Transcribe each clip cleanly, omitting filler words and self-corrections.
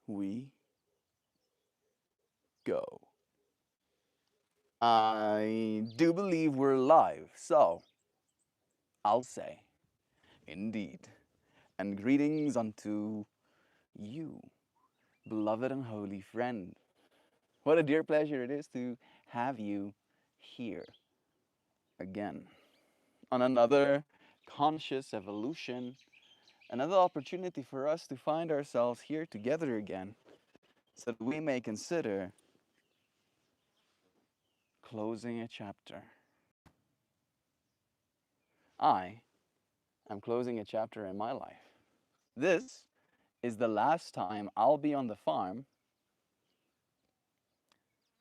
we go. I do believe we're live, so I'll say, indeed, and greetings unto you, beloved and holy friend. What a dear pleasure it is to have you here again on another conscious evolution, another opportunity for us to find ourselves here together again so that we may consider closing a chapter. I am closing a chapter in my life. This is the last time I'll be on the farm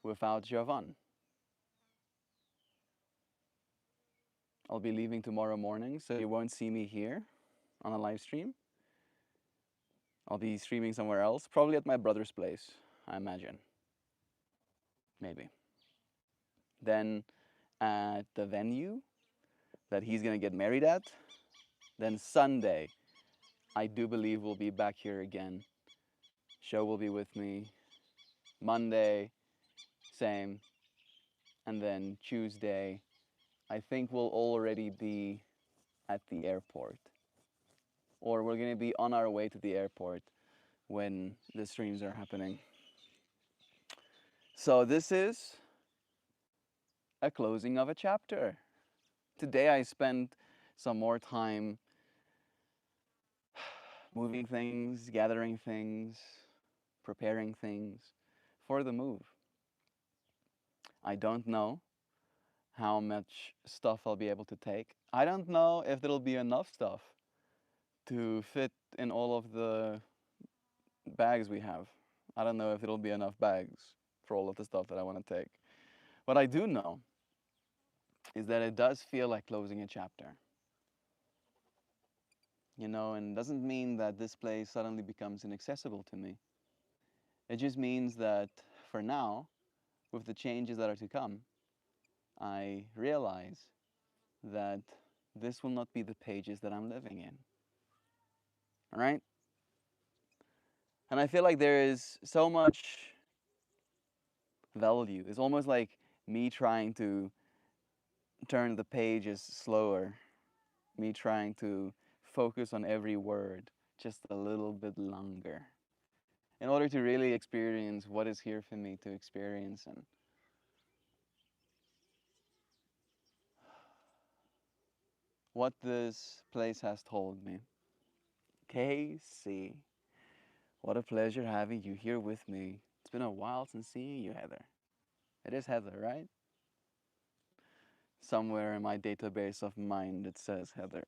without Javan. I'll be leaving tomorrow morning, so you won't see me here on a live stream. I'll be streaming somewhere else, probably at my brother's place, I imagine. Maybe. Then at the venue that he's gonna get married at. Then Sunday, I do believe we'll be back here again. Show will be with me. Monday, same. And then Tuesday, I think we'll already be at the airport. Or we're gonna be on our way to the airport when the streams are happening. So this is a closing of a chapter. Today I spent some more time moving things, gathering things, preparing things for the move. I don't know how much stuff I'll be able to take. I don't know if there'll be enough stuff to fit in all of the bags we have. I don't know if it'll be enough bags for all of the stuff that I want to take. What I do know is that it does feel like closing a chapter. And doesn't mean that this place suddenly becomes inaccessible to me. It just means that for now, with the changes that are to come, I realize that this will not be the pages that I'm living in. All right? And I feel like there is so much value. It's almost like me trying to turn the pages slower, me trying to focus on every word just a little bit longer in order to really experience what is here for me to experience and what this place has told me. KC, what a pleasure having you here with me. It's been a while since seeing you, Heather. It is Heather, right? Somewhere in my database of mind it says Heather.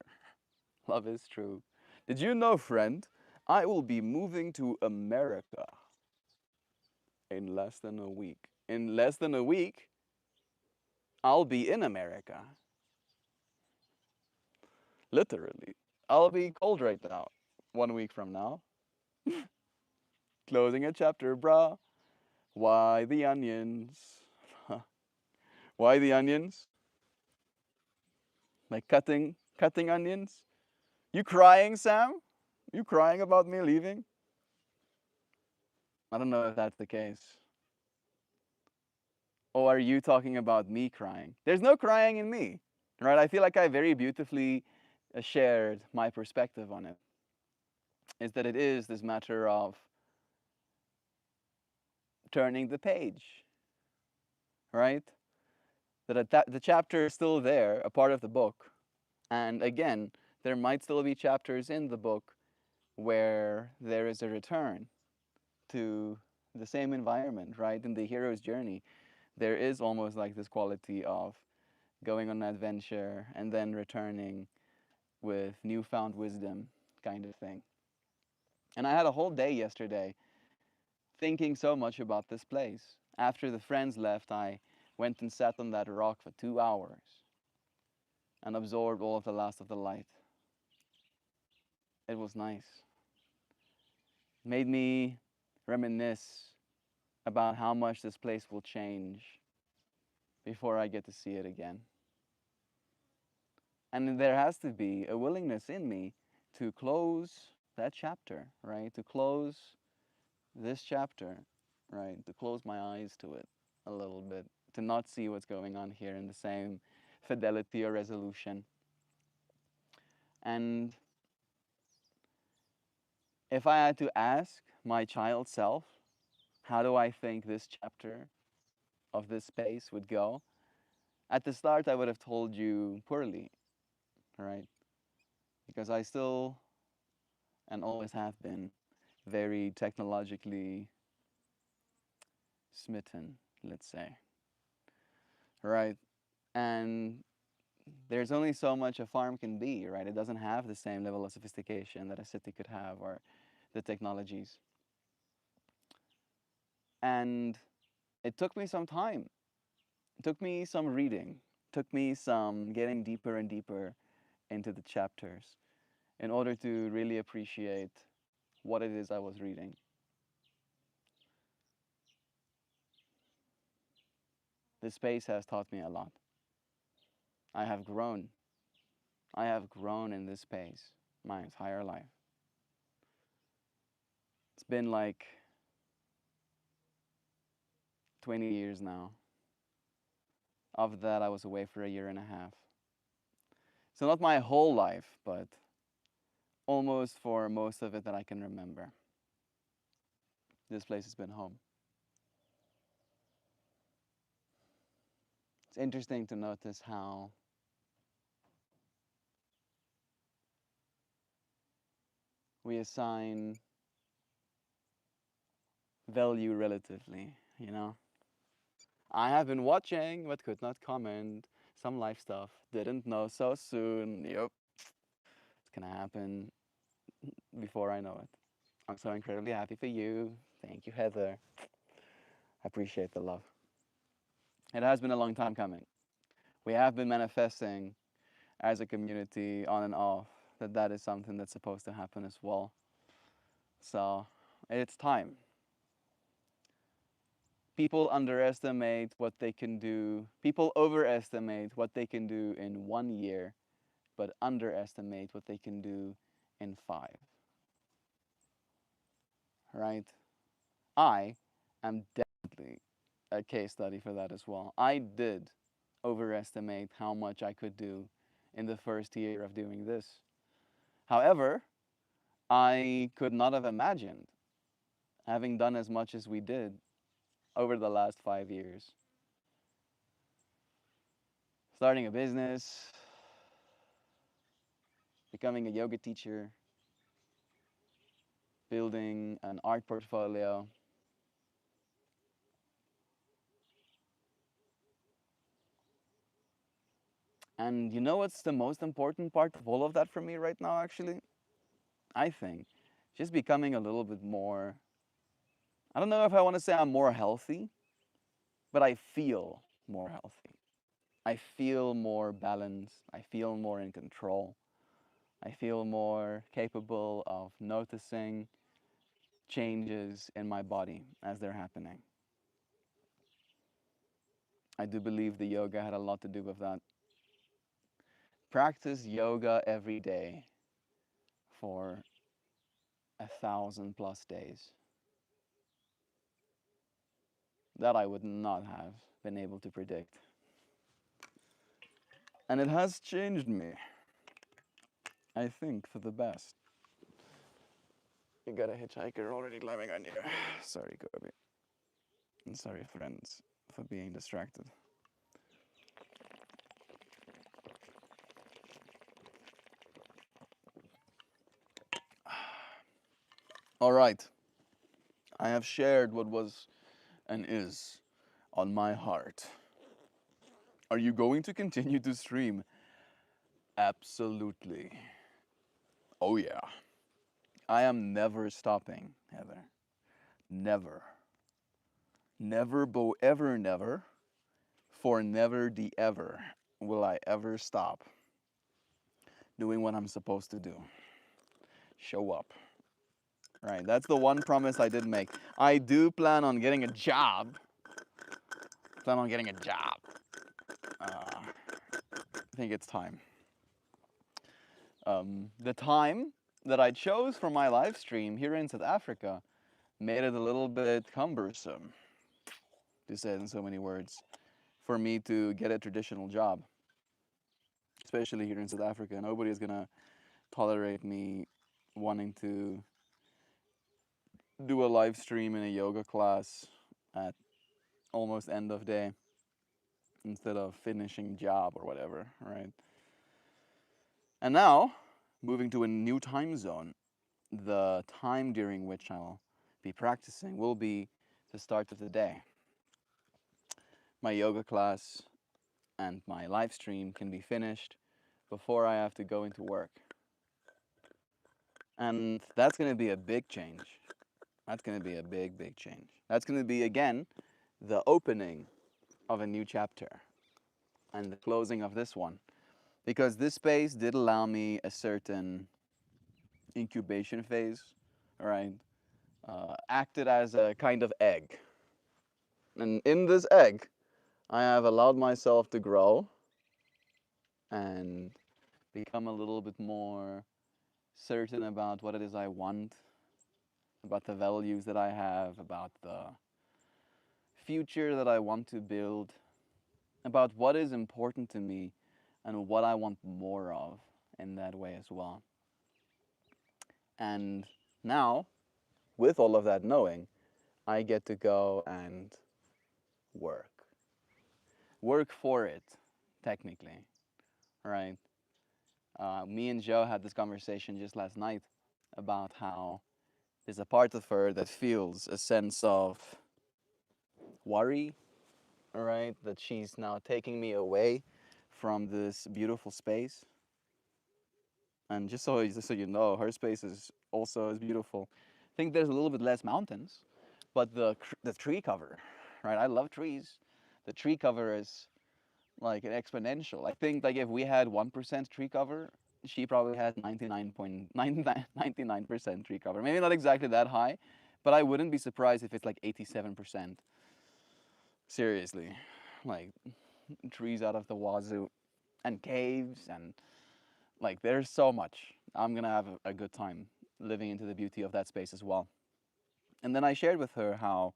Love is true. Did you know, friend, I will be moving to America in less than a week. In less than a week, I'll be in America. Literally. I'll be cold right now. 1 week from now. Closing a chapter, bruh. Why the onions? Why the onions? Like cutting onions? You crying, Sam? You crying about me leaving? I don't know if that's the case. Or are you talking about me crying? There's no crying in me, right? I feel like I very beautifully shared my perspective on it. Is that it is this matter of turning the page, right? That the chapter is still there, a part of the book. And again, there might still be chapters in the book where there is a return to the same environment, right? In the hero's journey, there is almost like this quality of going on an adventure and then returning with newfound wisdom kind of thing. And I had a whole day yesterday thinking so much about this place. After the friends left, I went and sat on that rock for 2 hours and absorbed all of the last of the light. It was nice. It made me reminisce about how much this place will change before I get to see it again. And there has to be a willingness in me to close that chapter, right? To close this chapter, right, to close my eyes to it a little bit, to not see what's going on here in the same fidelity or resolution. And if I had to ask my child self, how do I think this chapter of this space would go? At the start, I would have told you poorly, right? Because I still and always have been very technologically smitten, let's say, right? And there's only so much a farm can be, right? It doesn't have the same level of sophistication that a city could have or the technologies. And it took me some time. It took me some reading. It took me some getting deeper and deeper into the chapters in order to really appreciate what it is I was reading. This space has taught me a lot. I have grown. I have grown in this space my entire life. It's been like 20 years now. Of that, I was away for a year and a half. So, not my whole life, but almost for most of it that I can remember. This place has been home. It's interesting to notice how we assign value relatively, you know? I have been watching but could not comment. Some life stuff. Didn't know so soon. Yep. It's gonna happen before I know it. I'm so incredibly happy for you. Thank you, Heather. I appreciate the love. It has been a long time coming. We have been manifesting as a community on and off that that is something that's supposed to happen as well. So it's time. People underestimate what they can do. People overestimate what they can do in 1 year, but underestimate what they can do in 5. Right? I am definitely a case study for that as well. I did overestimate how much I could do in the first year of doing this. However, I could not have imagined having done as much as we did over the last 5 years. Starting a business, becoming a yoga teacher, building an art portfolio. And you know what's the most important part of all of that for me right now, actually? I think just becoming a little bit more, I don't know if I want to say I'm more healthy, but I feel more healthy. I feel more balanced. I feel more in control. I feel more capable of noticing changes in my body as they're happening. I do believe the yoga had a lot to do with that. Practice yoga every day for 1,000+ days. That I would not have been able to predict. And it has changed me, I think, for the best. You got a hitchhiker already climbing on you. Sorry, Kobe. And sorry, friends, for being distracted. All right. I have shared what was and is on my heart. Are you going to continue to stream? Absolutely. Oh, yeah. I am never stopping, Heather. Never. Never, bo ever, never. For never the ever will I ever stop doing what I'm supposed to do. Show up. Right, that's the one promise I did make. I do plan on getting a job. Plan on getting a job. I think it's time. The time that I chose for my live stream here in South Africa made it a little bit cumbersome, to say it in so many words, for me to get a traditional job, especially here in South Africa. Nobody is gonna tolerate me wanting to do a live stream in a yoga class at almost end of day instead of finishing job or whatever, right? And now, moving to a new time zone, the time during which I'll be practicing will be the start of the day. My yoga class and my live stream can be finished before I have to go into work. And that's going to be a big change. That's going to be a big, big change. That's going to be, again, the opening of a new chapter and the closing of this one. Because this space did allow me a certain incubation phase, right? Acted as a kind of egg. And in this egg, I have allowed myself to grow and become a little bit more certain about what it is I want, about the values that I have, about the future that I want to build, about what is important to me and what I want more of in that way as well. And now, with all of that knowing, I get to go and work. Work for it, technically, right? Me and Joe had this conversation just last night about how there's a part of her that feels a sense of worry, right? That she's now taking me away from this beautiful space. And just so you know, her space is also as beautiful. I think there's a little bit less mountains, but the tree cover, right? I love trees. The tree cover is like an exponential. I think like if we had 1% tree cover, she probably has 99.99% tree cover. Maybe not exactly that high, but I wouldn't be surprised if it's like 87%. Seriously, like trees out of the wazoo, and caves, and like there's so much. I'm gonna have a good time living into the beauty of that space as well. And then I shared with her how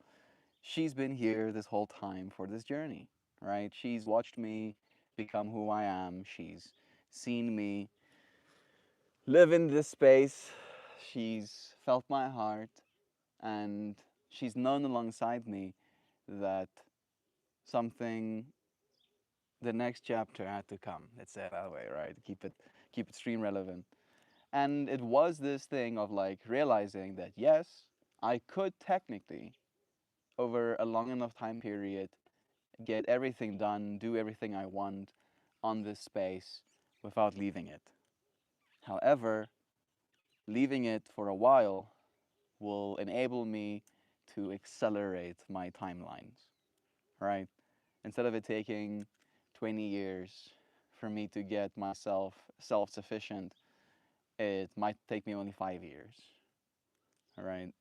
she's been here this whole time for this journey, right? She's watched me become who I am. She's seen me live in this space. She's felt my heart, and she's known alongside me that something, the next chapter had to come. Let's say it that way, right? Keep it stream relevant. And it was this thing of like realizing that yes, I could technically, over a long enough time period, get everything done, do everything I want on this space without leaving it. However, leaving it for a while will enable me to accelerate my timelines, right? Instead of it taking 20 years for me to get myself self-sufficient, it might take me only 5 years, all right?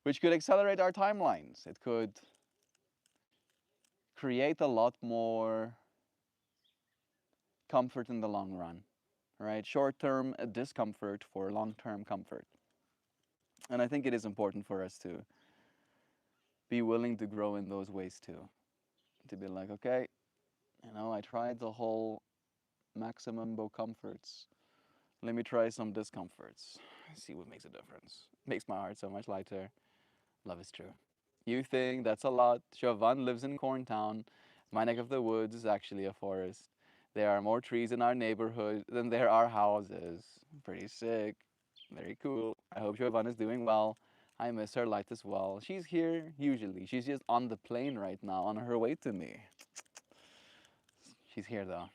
Which could accelerate our timelines. It could create a lot more comfort in the long run, right? Short-term discomfort for long-term comfort. And I think it is important for us to be willing to grow in those ways too. To be like, okay, I tried the whole maximum bow comforts. Let me try some discomforts. See what makes a difference. Makes my heart so much lighter. Love is true. You think that's a lot. Jovan lives in Corntown. My neck of the woods is actually a forest. There are more trees in our neighborhood than there are houses. Pretty sick. Very cool. I hope Jovan is doing well. I miss her light as well. She's here usually. She's just on the plane right now on her way to me. She's here though.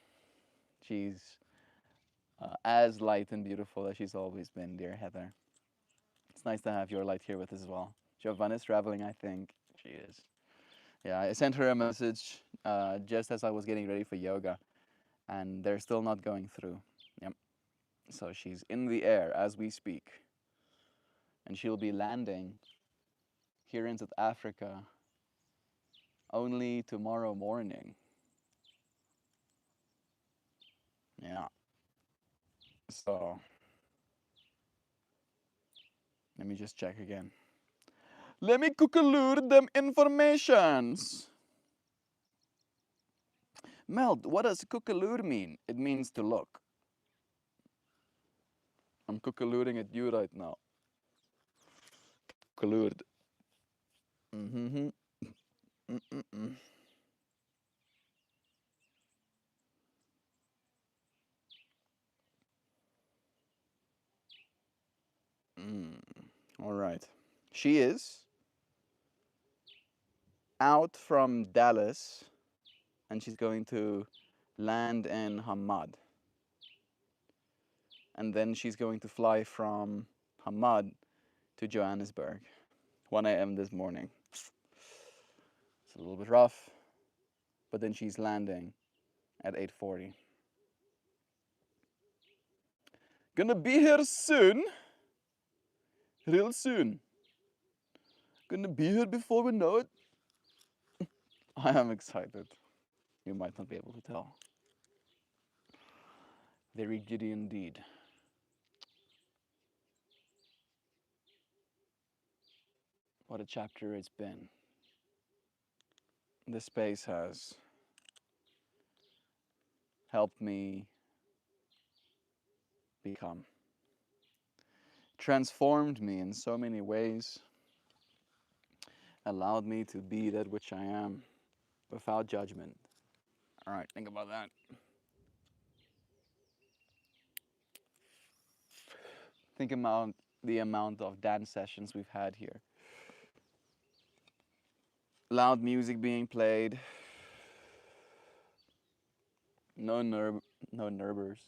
She's as light and beautiful as she's always been, dear Heather. It's nice to have your light here with us as well. Jovan is traveling, I think. She is. Yeah, I sent her a message just as I was getting ready for yoga, and they're still not going through. Yep. So she's in the air as we speak, and she'll be landing here in South Africa only tomorrow morning. Yeah. So let me just check again. Let me cookaloo them informations. Melt, what does cookaloo mean? It means to look. I'm cookalooing at you right now. Cookalooed. Mm-hmm. Mm-mm-mm. All right. She is out from Dallas and she's going to land in Hamad. And then she's going to fly from Hamad to Johannesburg. 1 a.m. this morning. It's a little bit rough, but then she's landing at 8:40. Gonna be here soon. Real soon. Gonna be here before we know it. I am excited. You might not be able to tell. Very giddy indeed. What a chapter it's been. This space has helped me become, transformed me in so many ways, allowed me to be that which I am without judgment. All right, think about that. Think about the amount of dance sessions we've had here. Loud music being played. No nervers.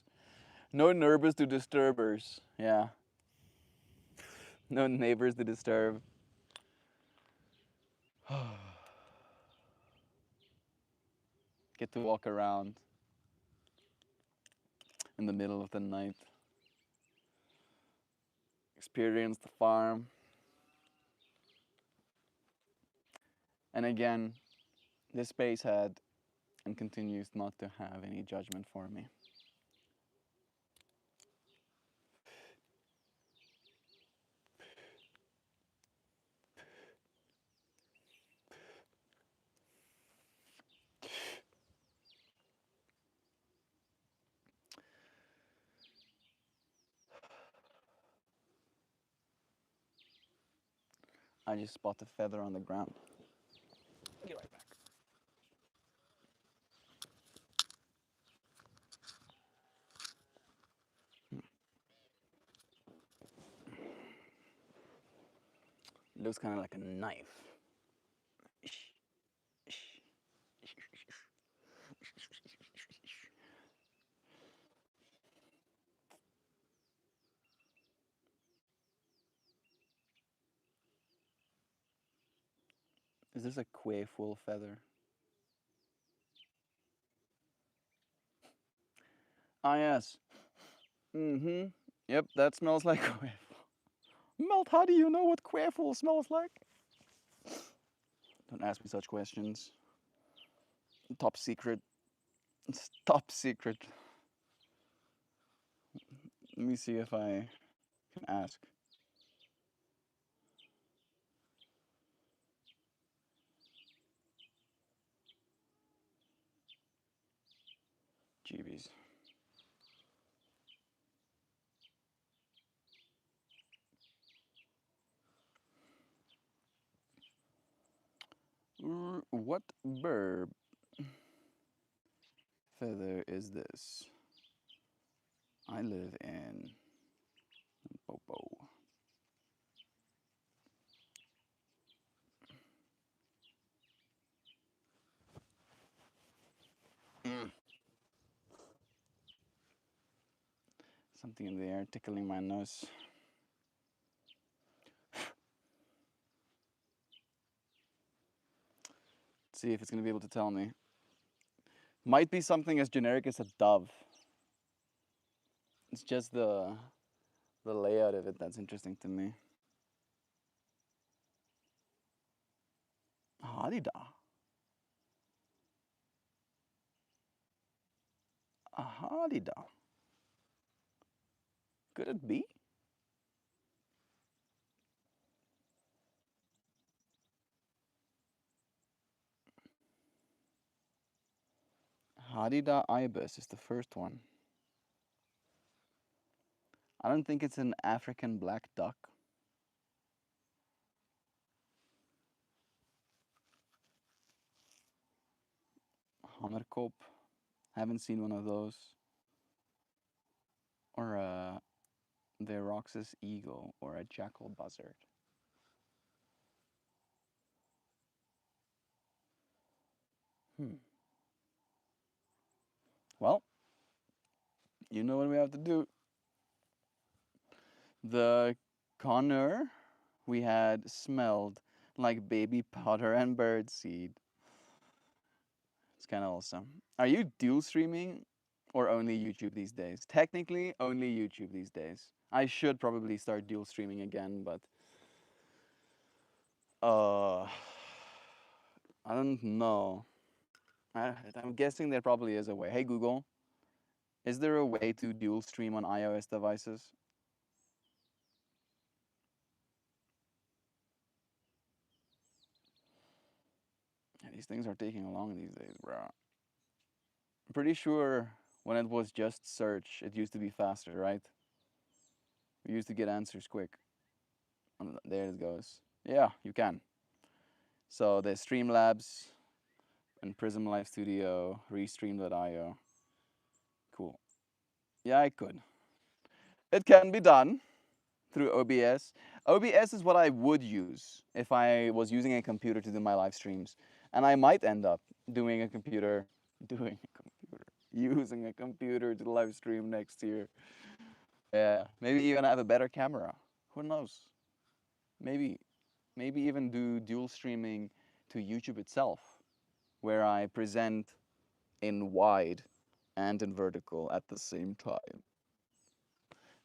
No neighbors to disturbers. Yeah. No neighbors to disturb. Get to walk around in the middle of the night. Experience the farm. And again, this space had and continues not to have any judgment for me. I just spot a feather on the ground. Be right back. It looks kind of like a knife. Is this a quail feather? Ah, yes. Mm-hmm. Yep, that smells like quail. Melt, how do you know what quail smells like? Don't ask me such questions. Top secret. It's top secret. Let me see if I can ask. Jeebies. What bird feather is this? I live in Popo. Something in the air tickling my nose. Let's see if it's gonna be able to tell me. Might be something as generic as a dove. It's just the layout of it that's interesting to me. Hadida. A hadida. Could it be? Hadida ibis is the first one. I don't think it's an African black duck. Hamerkop. Haven't seen one of those. Or the Roxas eagle or a jackal buzzard. Hmm. Well, you know what we have to do. The conure we had smelled like baby powder and birdseed. It's kind of awesome. Are you dual streaming or only YouTube these days? Technically, only YouTube these days. I should probably start dual streaming again, but uh, I don't know. I'm guessing there probably is a way. Hey Google, is there a way to dual stream on iOS devices? Yeah, these things are taking long these days, bro. I'm pretty sure when it was just search, it used to be faster, right? We used to get answers quick. There it goes. Yeah, you can. So there's Streamlabs and Prism Live Studio, Restream.io. Cool. Yeah, I could. It can be done through OBS. OBS is what I would use if I was using a computer to do my live streams. And I might end up doing a computer, doing a computer, using a computer to live stream next year. Yeah, maybe even have a better camera. Who knows? Maybe, maybe even do dual streaming to YouTube itself, where I present in wide and in vertical at the same time.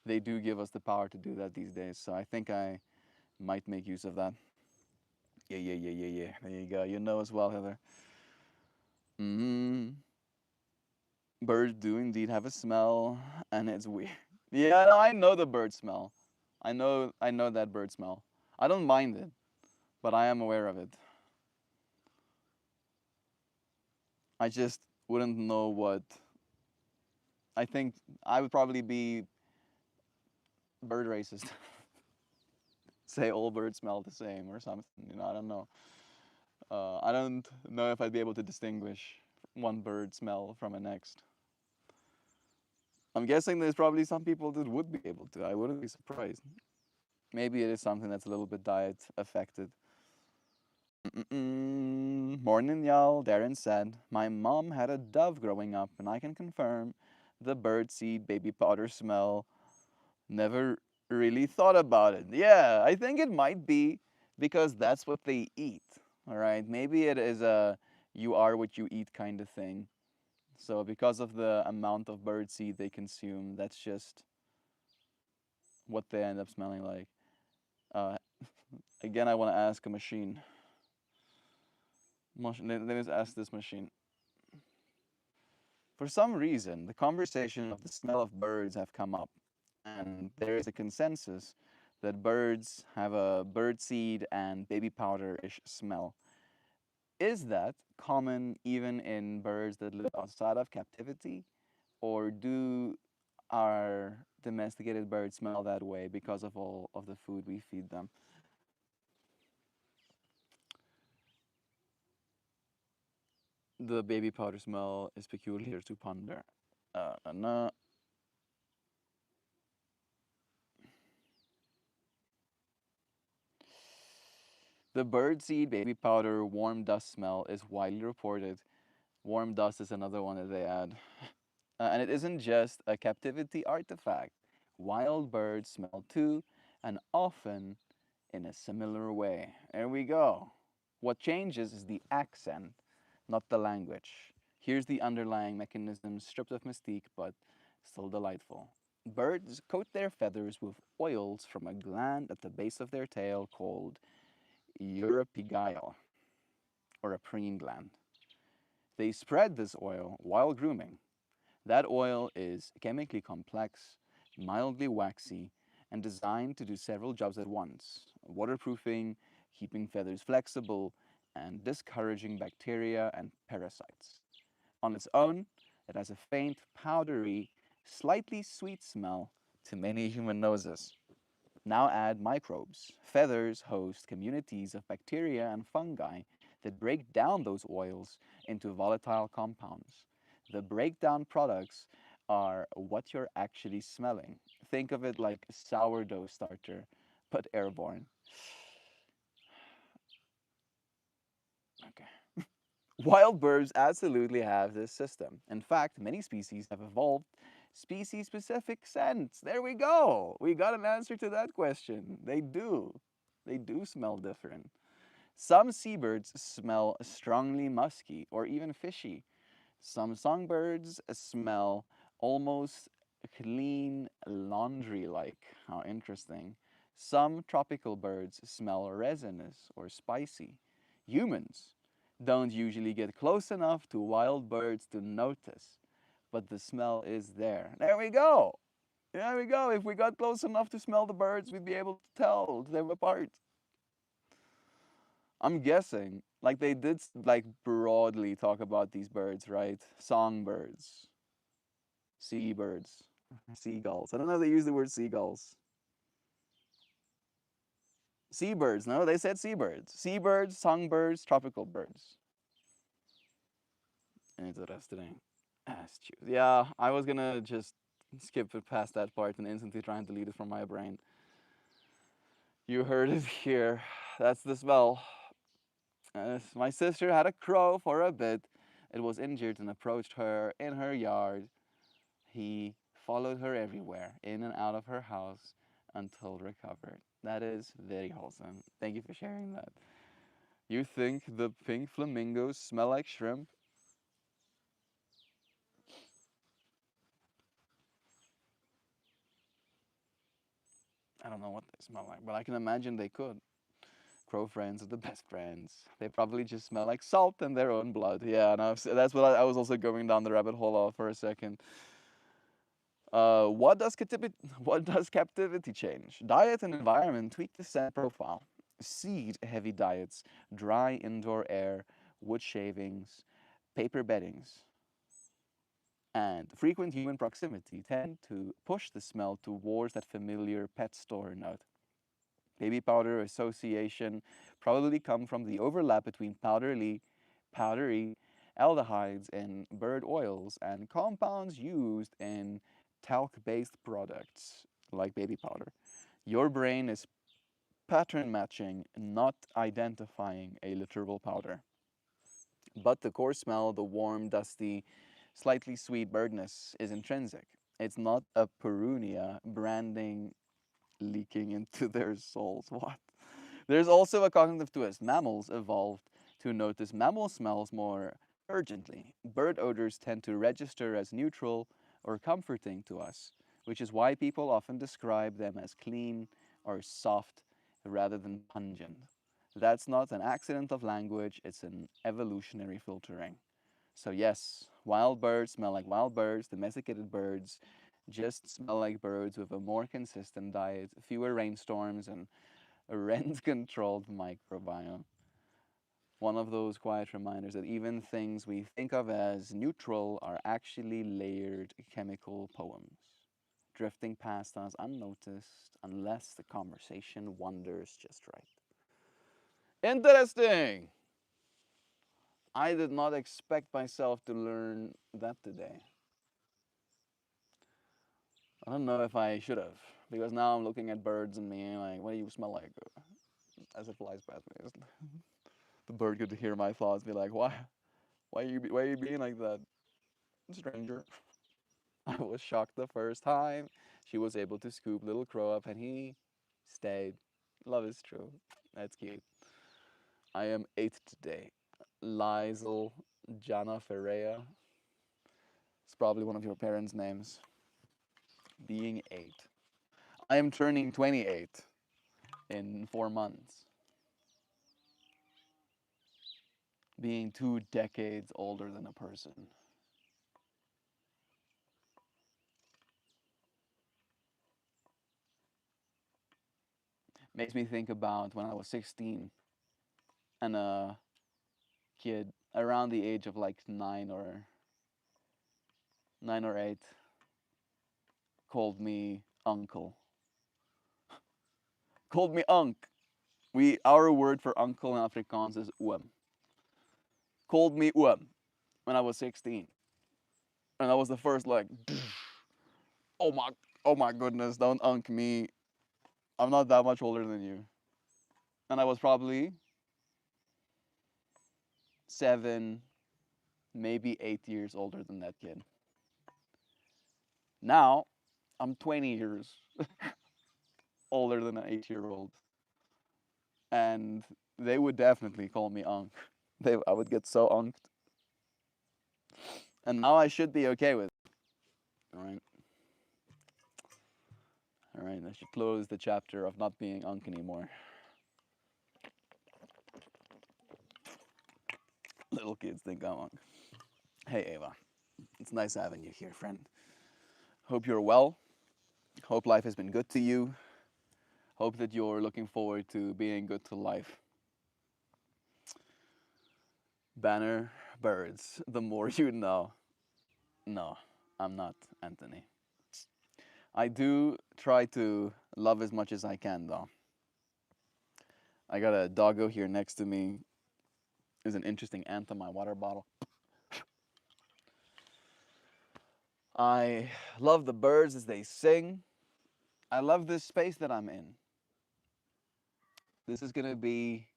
They do give us the power to do that these days, so I think I might make use of that. Yeah, yeah, yeah, yeah, yeah. There you go. You know as well, Heather. Mm-hmm. Birds do indeed have a smell, and it's weird. Yeah, no, I know the bird smell. I know that bird smell. I don't mind it, but I am aware of it. I just wouldn't know what. I think I would probably be bird racist. Say all birds smell the same or something. I don't know. I don't know if I'd be able to distinguish one bird smell from the next. I'm guessing there's probably some people that would be able to. I wouldn't be surprised. Maybe it is something that's a little bit diet affected. Morning, y'all. Darren said, my mom had a dove growing up, and I can confirm the birdseed baby powder smell. Never really thought about it. Yeah, I think it might be because that's what they eat. All right, maybe it is a you are what you eat kind of thing. So because of the amount of birdseed they consume, that's just what they end up smelling like. Uh, again, I want to ask a machine. Let me just ask this machine. For some reason, the conversation of the smell of birds have come up, and there is a consensus that birds have a birdseed and baby powder-ish smell. Is that common even in birds that live outside of captivity, or do our domesticated birds smell that way because of all of the food we feed them? The baby powder smell is peculiar to ponder. No. The birdseed baby powder warm dust smell is widely reported. Warm dust is another one that they add. And it isn't just a captivity artifact. Wild birds smell too, and often in a similar way. There we go. What changes is the accent, not the language. Here's the underlying mechanism stripped of mystique, but still delightful. Birds coat their feathers with oils from a gland at the base of their tail called uripigile, or a preen gland. They spread this oil while grooming. That oil is chemically complex, mildly waxy, and designed to do several jobs at once: waterproofing, keeping feathers flexible, and discouraging bacteria and parasites. On its own, It has a faint, powdery, slightly sweet smell to many human noses. Now add microbes. Feathers host communities of bacteria and fungi that break down those oils into volatile compounds. The breakdown products are what you're actually smelling. Think of it like a sourdough starter, but airborne. Okay. Wild birds absolutely have this system. In fact, many species have evolved species specific scents. There we go. We got an answer to that question. They do. They do smell different. Some seabirds smell strongly musky or even fishy. Some songbirds smell almost clean laundry like. How interesting. Some tropical birds smell resinous or spicy. Humans don't usually get close enough to wild birds to notice, but the smell is there. There we go. There we go. If we got close enough to smell the birds, we'd be able to tell them apart. I'm guessing, like they did, like broadly talk about these birds, right? Songbirds, seabirds, seagulls. I don't know if they use the word seagulls. Seabirds, no, they said seabirds. Seabirds, songbirds, tropical birds. Interesting. Astute. Yeah, I was gonna just skip it past that part and instantly try and delete it from my brain. You heard it here. That's the smell. My sister had a crow for a bit. It was injured and approached her in her yard. He followed her everywhere, in and out of her house, until recovered. That is very wholesome. Thank you for sharing that. You think the pink flamingos smell like shrimp? I don't know what they smell like, but I can imagine they could. Crow friends are the best friends. They probably just smell like salt and their own blood. Yeah, no, that's what I was also going down the rabbit hole of for a second. What does captivity, what does captivity change? Diet and environment tweak the scent profile. Seed-heavy diets, dry indoor air, wood shavings, paper beddings, and frequent human proximity tend to push the smell towards that familiar pet store note. Baby powder association probably come from the overlap between powdery aldehydes in bird oils and compounds used in talc-based products like baby powder. Your brain is pattern matching, not identifying a literal powder. But the core smell, the warm, dusty, slightly sweet birdness, is intrinsic. It's not a perunia branding leaking into their souls. What? There's also a cognitive twist. Mammals evolved to notice mammal smells more urgently. Bird odors tend to register as neutral or comforting to us, which is why people often describe them as clean or soft rather than pungent. That's not an accident of language, it's an evolutionary filtering. So, yes, wild birds smell like wild birds, domesticated birds just smell like birds with a more consistent diet, fewer rainstorms, and a rent controlled microbiome. One of those quiet reminders that even things we think of as neutral are actually layered chemical poems, drifting past us unnoticed unless the conversation wanders just right. Interesting! I did not expect myself to learn that today. I don't know if I should have, because now I'm looking at birds and me like, what do you smell like? As it flies past me. The bird could hear my thoughts, be like, why are you being like that, stranger? I was shocked the first time. She was able to scoop little crow up, and he stayed. Love is true. That's cute. I am 8 today. Lizel Jana Ferreira. It's probably one of your parents' names. Being 8. I am turning 28 in 4 months. Being 2 decades older than a person. Makes me think about when I was 16 and a kid around the age of like 9 or 9 or 8, called me uncle. Called me unk. Our word for uncle in Afrikaans is oom. Called me oom when I was 16. And that was the first like, oh my, oh my goodness, don't unk me. I'm not that much older than you. And I was probably 7, maybe 8 years older than that kid. Now, I'm 20 years older than an 8-year-old. And they would definitely call me unk. I would get so unked. And now I should be okay with it. All right. All right, I should close the chapter of not being unk anymore. Little kids think I'm unk. Hey, Ava. It's nice having you here, friend. Hope you're well. Hope life has been good to you. Hope that you're looking forward to being good to life. Banner birds, the more you know. No, I'm not, Anthony. I do try to love as much as I can, though. I got a doggo here next to me. There's an interesting ant on my water bottle. I love the birds as they sing. I love this space that I'm in. This is going to be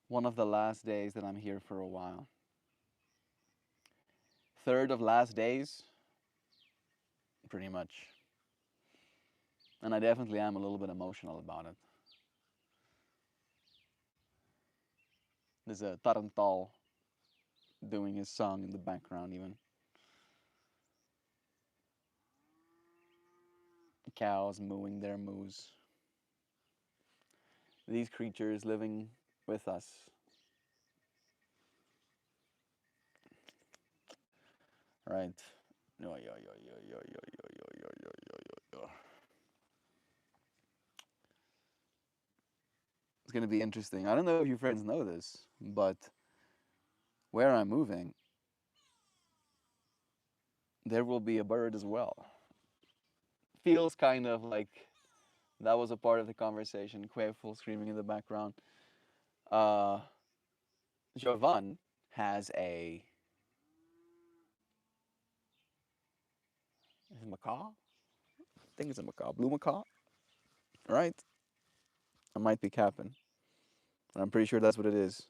one of the last days that I'm here for a while. Third of last days, pretty much. And I definitely am a little bit emotional about it. There's a tarantal doing his song in the background even. Cows mooing their moos. These creatures living with us. Right. Yo, yo, yo, yo, yo, yo, yo, yo, yo, yo, yo, yo, yo. It's gonna be interesting. I don't know if you friends know this, but where I'm moving, there will be a bird as well. Feels kind of like that was a part of the conversation. Quail screaming in the background. Uh, Jovan has a is it macaw? I think it's a macaw, blue macaw, right? I might be capping, but I'm pretty sure that's what it is.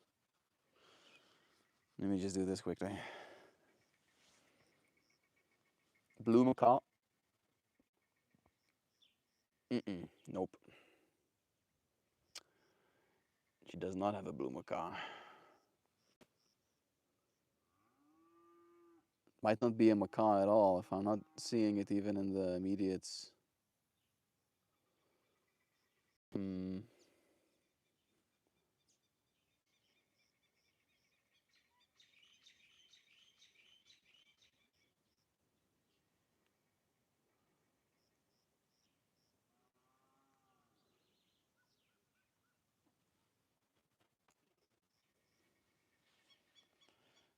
Let me just do this quickly. Blue macaw. Nope. She does not have a blue macaw. Might not be a macaw at all if I'm not seeing it even in the immediates. Hmm.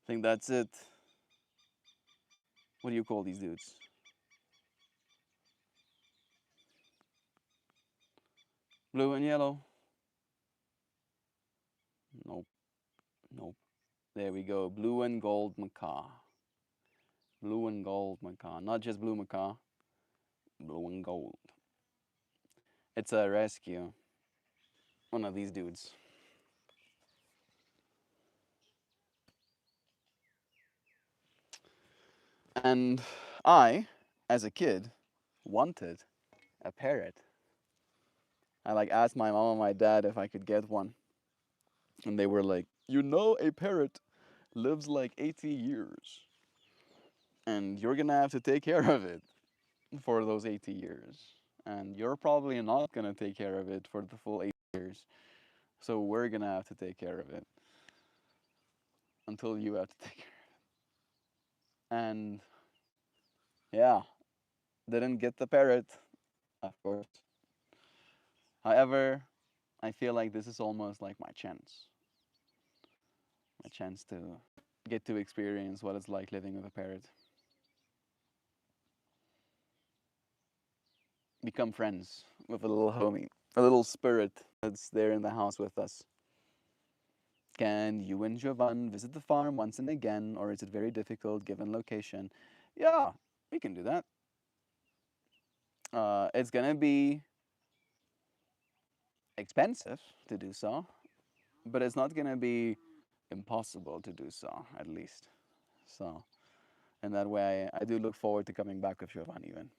I think that's it. What do you call these dudes? Blue and yellow? Nope. Nope. There we go. Blue and gold macaw. Blue and gold macaw. Not just blue macaw. Blue and gold. It's a rescue. One of these dudes. And I, as a kid, wanted a parrot. I like asked my mom and my dad if I could get one. And they were like, you know, a parrot lives like 80 years. And you're gonna have to take care of it for those 80 years. And you're probably not gonna take care of it for the full 80 years. So we're gonna have to take care of it until you have to take care of it. And yeah, didn't get the parrot, of course. However, I feel like this is almost like my chance. My chance to get to experience what it's like living with a parrot. Become friends with a little homie, a little spirit that's there in the house with us. Can you and Jovan visit the farm once and again, or is it very difficult given location? Yeah, we can do that. It's gonna be expensive to do so, but it's not gonna be impossible to do so, at least. So, in that way, I do look forward to coming back with Jovan even.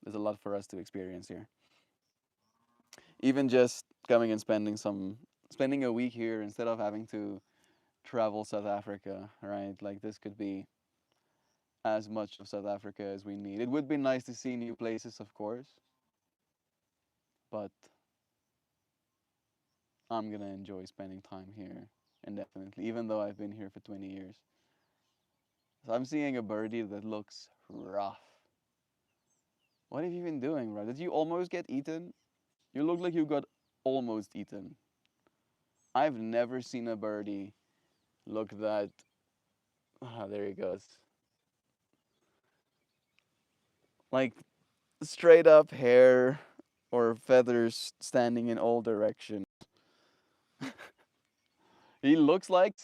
There's a lot for us to experience here. Even just coming and spending a week here instead of having to travel South Africa, right? Like this could be as much of South Africa as we need. It would be nice to see new places, of course, but I'm gonna enjoy spending time here indefinitely, even though I've been here for 20 years. So I'm seeing a birdie that looks rough. What have you been doing, bro? Did you almost get eaten? You look like you got almost eaten. I've never seen a birdie look that. Ah, there he goes. Like straight up hair or feathers standing in all directions. He looks like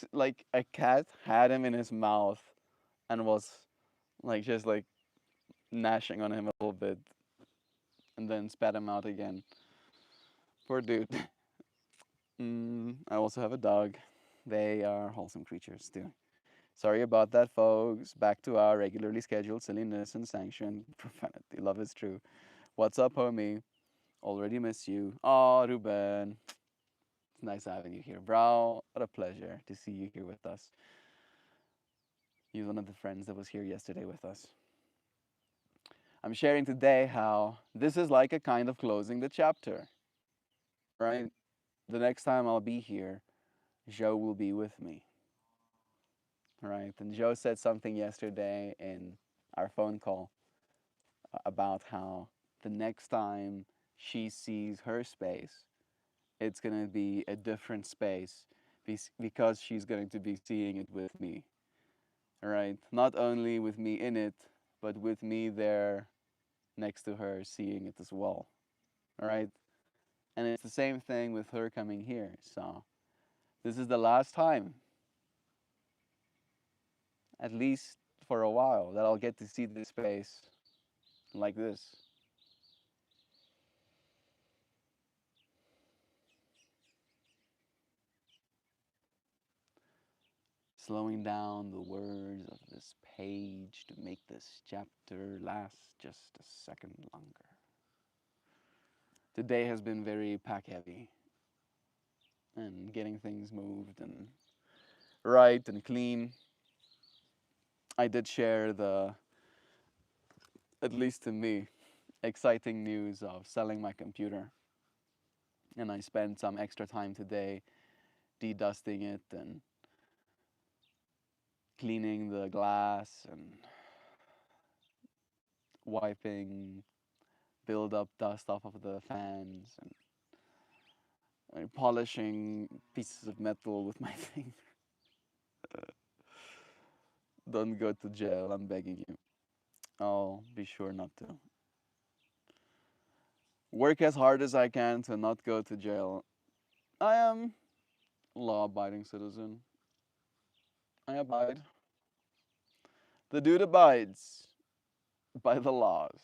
a cat had him in his mouth and was just like gnashing on him a little bit and then spat him out again. Poor dude. I also have a dog. They are wholesome creatures too. Sorry about that, folks. Back to our regularly scheduled silliness and sanctioned profanity. Love is true. What's up, homie? Already miss you. Oh, Ruben. It's nice having you here, bro. What a pleasure to see you here with us. You're one of the friends that was here yesterday with us. I'm sharing today how this is like a kind of closing the chapter, right? The next time I'll be here, Joe will be with me, right? And Joe said something yesterday in our phone call about how the next time she sees her space, it's going to be a different space because she's going to be seeing it with me, right? Not only with me in it, but with me there next to her seeing it as well, right? And it's the same thing with her coming here. So this is the last time, at least for a while, that I'll get to see this space like this. Slowing down the words of this page to make this chapter last just a second longer. Today has been very pack heavy and getting things moved and right and clean. I did share the, at least to me, exciting news of selling my computer. And I spent some extra time today de-dusting it and cleaning the glass and wiping build up dust off of the fans and polishing pieces of metal with my finger. Don't go to jail, I'm begging you. I'll be sure not to. Work as hard as I can to not go to jail. I am a law-abiding citizen. I abide. The dude abides by the laws.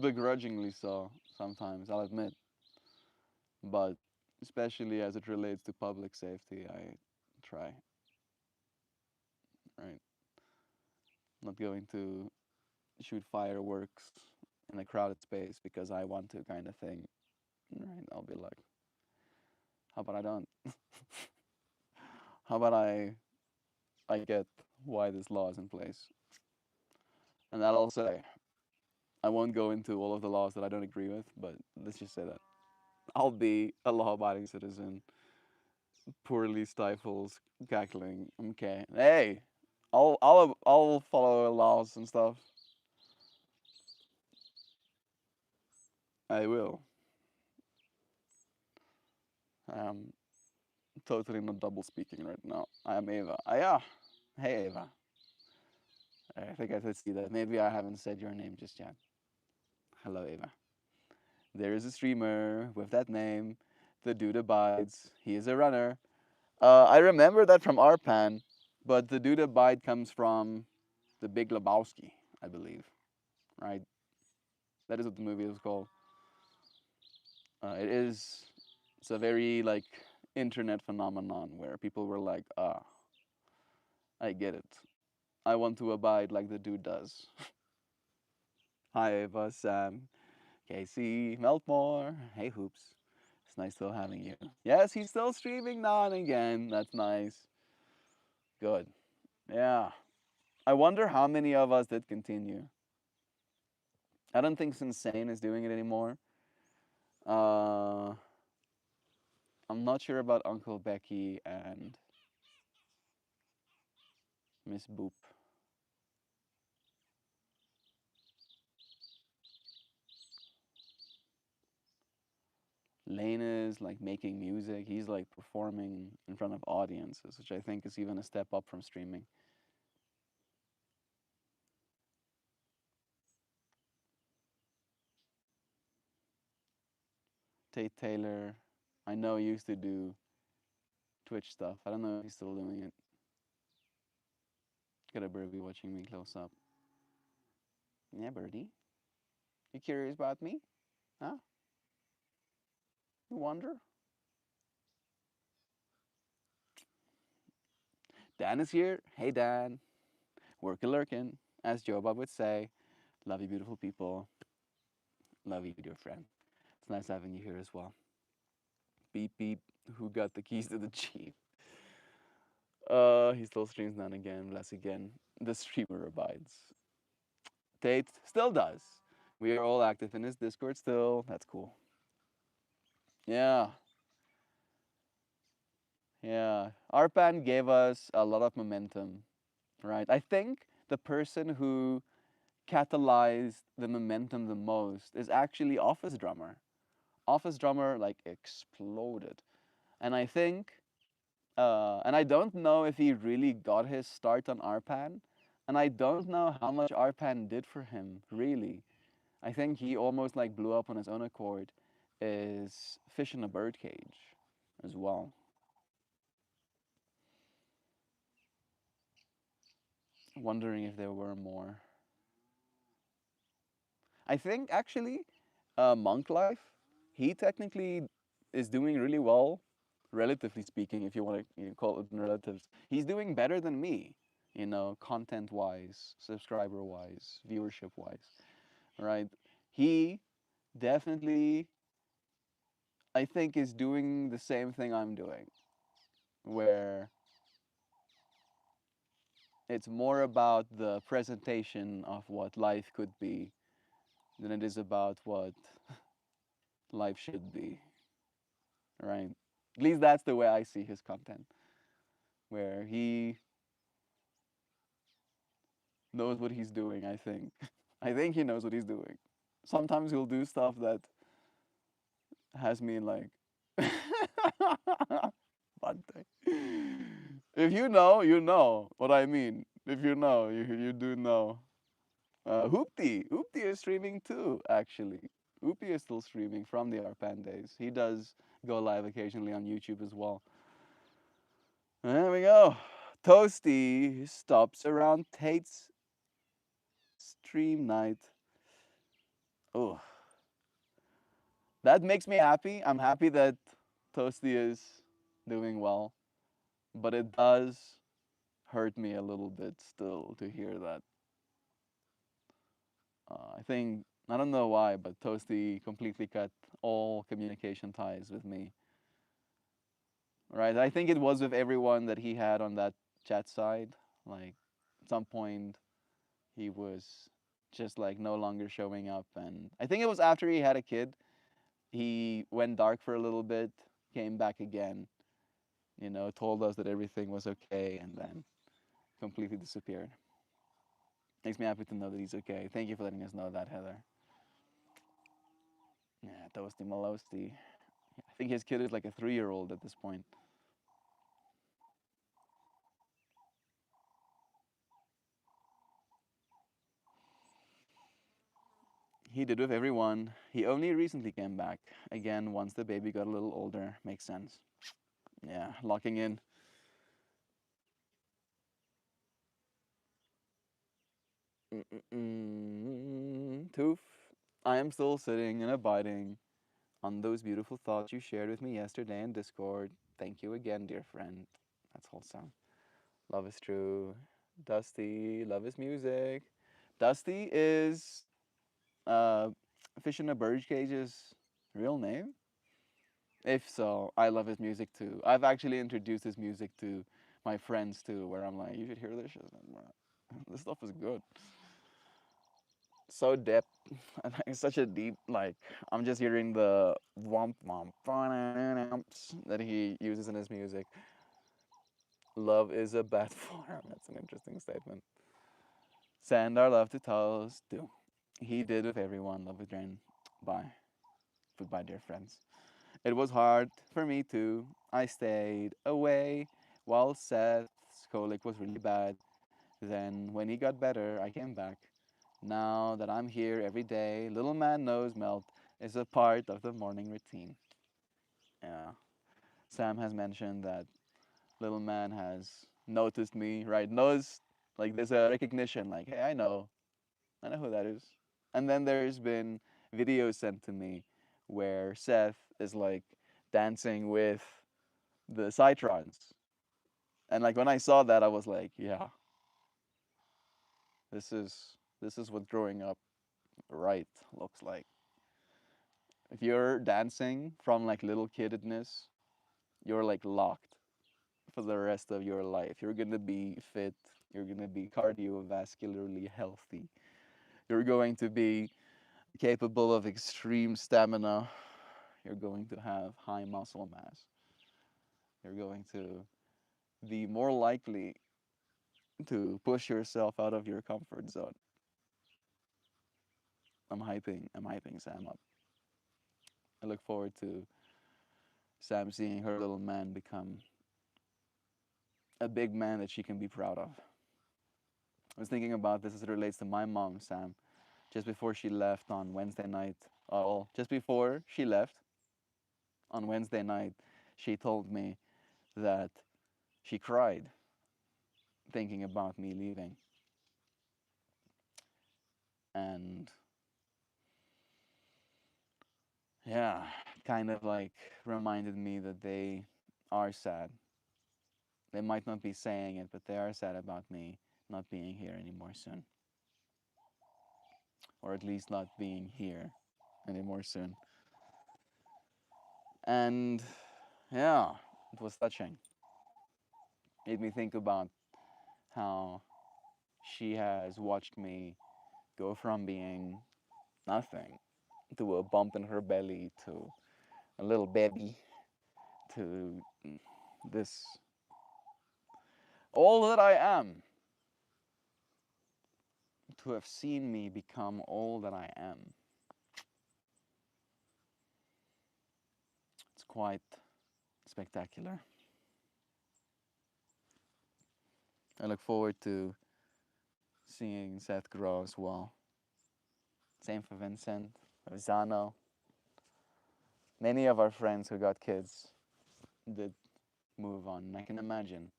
Begrudgingly so, sometimes, I'll admit. But especially as it relates to public safety, I try. Right? Not going to shoot fireworks in a crowded space because I want to, kind of thing. Right? I'll be like, how about I don't? How about I get why this law is in place? And that I'll say. I won't go into all of the laws that I don't agree with, but let's just say that I'll be a law-abiding citizen, poorly stifles cackling. Okay, hey, I'll follow laws and stuff. I will. Um, Totally not double speaking right now. I am Eva. Ah, yeah. Hey, Eva. I think I should see that. Maybe I haven't said your name just yet. Hello, Eva. There is a streamer with that name. The dude abides. He is a runner. I remember that from Arpan, but the dude abide comes from the Big Lebowski, I believe. Right? That is what the movie is called. It is. It's a very like internet phenomenon where people were like, ah, I get it. I want to abide like the dude does. Hi, Eva, Sam, Casey, MeltMore. Hey, Hoops. It's nice still having you. Yes, he's still streaming now and again. That's nice. Good. Yeah. I wonder how many of us did continue. I don't think Insane is doing it anymore. Uh, I'm not sure about Uncle Becky and Miss Boop. Lane is like making music. He's like performing in front of audiences, which I think is even a step up from streaming. Tate Taylor, I know used to do Twitch stuff. I don't know if he's still doing it. Got a birdie watching me close up. Yeah, birdie. You curious about me? Huh? You wonder? Dan is here. Hey, Dan. Workin' lurkin', as Joe Bob would say. Love you, beautiful people. Love you, dear friend. It's nice having you here as well. Beep beep. Who got the keys to the Jeep? He still streams now and again. Bless again. The streamer abides. Tate still does. We are all active in his Discord still. That's cool. Yeah. Yeah. Arpan gave us a lot of momentum, right? I think the person who catalyzed the momentum the most is actually Office Drummer. Office Drummer like exploded. And I think, and I don't know if he really got his start on Arpan, and I don't know how much Arpan did for him, really. I think he almost like blew up on his own accord, is Fish in a Birdcage as well. Wondering if there were more. I think actually, Monk Life, he technically is doing really well, relatively speaking, if you want to call it in relatives. He's doing better than me, content wise, subscriber wise, viewership wise, right? He definitely, I think, is doing the same thing I'm doing, where it's more about the presentation of what life could be than it is about what life should be, right? At least that's the way I see his content, where he knows what he's doing, I think. I think he knows what he's doing. Sometimes he'll do stuff that has me like, Bante. If you know, you know what I mean. If you know, you do know. Hoopty is streaming too, actually. Hoopty is still streaming from the Arpan days. He does go live occasionally on YouTube as well. There we go. Toasty stops around Tate's stream night. Oh, that makes me happy. I'm happy that Toasty is doing well, but it does hurt me a little bit still to hear that. I think, I don't know why, but Toasty completely cut all communication ties with me. Right? I think it was with everyone that he had on that chat side. Like, at some point, he was just like no longer showing up. And I think it was after he had a kid. He went dark for a little bit, came back again, told us that everything was okay, and then completely disappeared. Makes me happy to know that he's okay. Thank you for letting us know that, Heather. Yeah, Toasty Malosty. I think his kid is like a 3-year-old at this point. He did with everyone. He only recently came back. Again, once the baby got a little older. Makes sense. Yeah, locking in. Toof. I am still sitting and abiding on those beautiful thoughts you shared with me yesterday in Discord. Thank you again, dear friend. That's wholesome. Love is true. Dusty, love is music. Dusty is uh, Fish in a Bird Cage's real name? If so, I love his music too. I've actually introduced his music to my friends too, where I'm like, you should hear this shit. This stuff is good. So deep. It's such a deep, like, I'm just hearing the womp womp that he uses in his music. Love is a bad form. That's an interesting statement. Send our love to Taos too. He did with everyone. Love with Drain. Bye. Goodbye, dear friends. It was hard for me too. I stayed away while Seth's colic was really bad. Then, when he got better, I came back. Now that I'm here every day, little man knows Melt is a part of the morning routine. Yeah. Sam has mentioned that little man has noticed me, right? Knows, like, there's a recognition, like, hey, I know who that is. And then there's been videos sent to me where Seth is like dancing with the Cytrons. And like when I saw that I was like, yeah, this is this is what growing up right looks like. If you're dancing from like little kiddedness, you're like locked for the rest of your life. You're gonna be fit, you're gonna be cardiovascularly healthy. You're going to be capable of extreme stamina. You're going to have high muscle mass. You're going to be more likely to push yourself out of your comfort zone. I'm hyping Sam up. I look forward to Sam seeing her little man become a big man that she can be proud of. I was thinking about this as it relates to my mom, Sam. Just before she left on Wednesday night, just before she left on Wednesday night, she told me that she cried thinking about me leaving. And yeah, kind of like reminded me that they are sad. They might not be saying it, but they are sad about me not being here anymore soon. Or at least not being here anymore soon. And yeah, it was touching. Made me think about how she has watched me go from being nothing to a bump in her belly to a little baby to this all that I am, to have seen me become all that I am. It's quite spectacular. I look forward to seeing Seth grow as well. Same for Vincent, Zano. Many of our friends who got kids did move on. And I can imagine,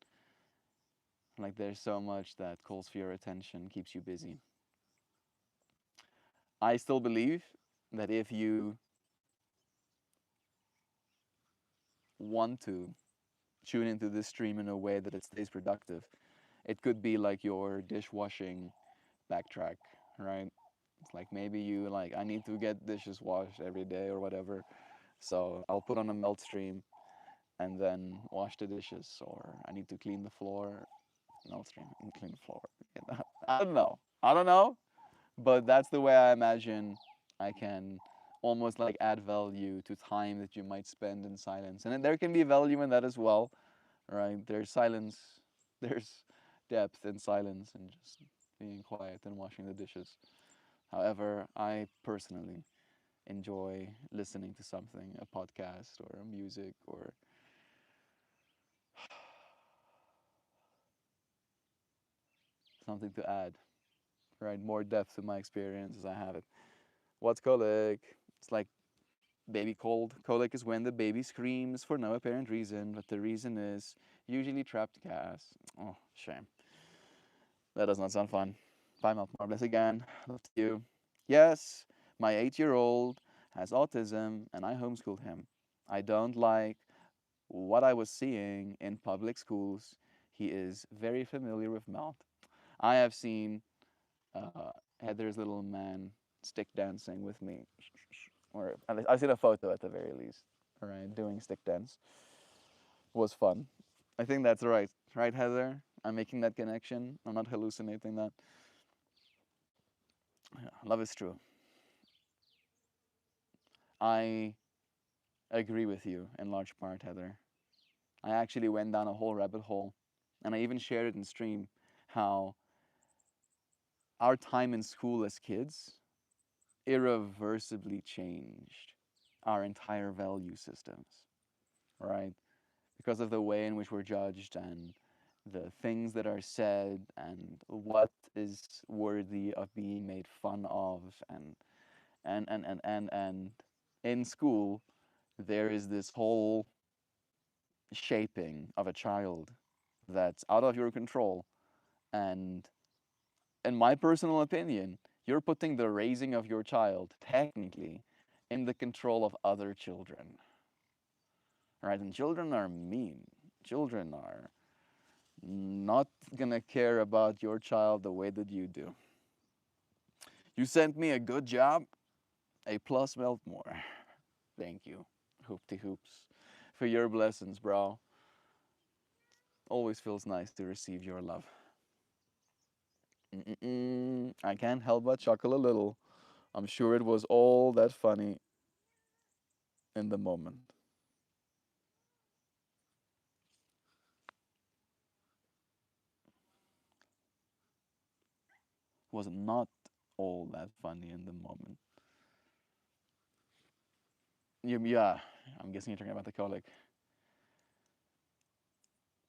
like, there's so much that calls for your attention, keeps you busy. I still believe that if you want to tune into this stream in a way that it stays productive, it could be like your dishwashing backtrack, right? It's like maybe you like, I need to get dishes washed every day or whatever. So I'll put on a melt stream and then wash the dishes, or I need to clean the floor, melt stream and clean the floor. I don't know. I don't know, but that's the way I imagine I can almost like add value to time that you might spend in silence. And then there can be value in that as well, right? There's silence, there's depth in silence and just being quiet and washing the dishes. However, I personally enjoy listening to something, a podcast or a music or something to add, right? More depth to my experience as I have it. What's colic? It's like baby cold. Colic is when the baby screams for no apparent reason, but the reason is usually trapped gas. Oh, shame. That does not sound fun. Bye, MeltMore. Bless again. Love to you. Yes, my 8-year-old has autism, and I homeschooled him. I don't like what I was seeing in public schools. He is very familiar with Melt. I have seen Heather's little man stick dancing with me, or I've seen a photo at the very least. All right, doing stick dance was fun. I think that's right, right, Heather? I'm making that connection. I'm not hallucinating that. Yeah, love is true. I agree with you in large part, Heather. I actually went down a whole rabbit hole, and I even shared it in stream how our time in school as kids irreversibly changed our entire value systems, right? Because of the way in which we're judged and the things that are said and what is worthy of being made fun of and in school there is this whole shaping of a child that's out of your control. And in my personal opinion, you're putting the raising of your child technically in the control of other children. Right? And children are mean. Children are not gonna care about your child the way that you do. You sent me a good job, A plus MeltMore. Thank you, Hoopty Hoops, for your blessings, bro. Always feels nice to receive your love. I can't help but chuckle a little. I'm sure it was all that funny in the moment. Was not all that funny in the moment. Yeah, I'm guessing you're talking about the colic.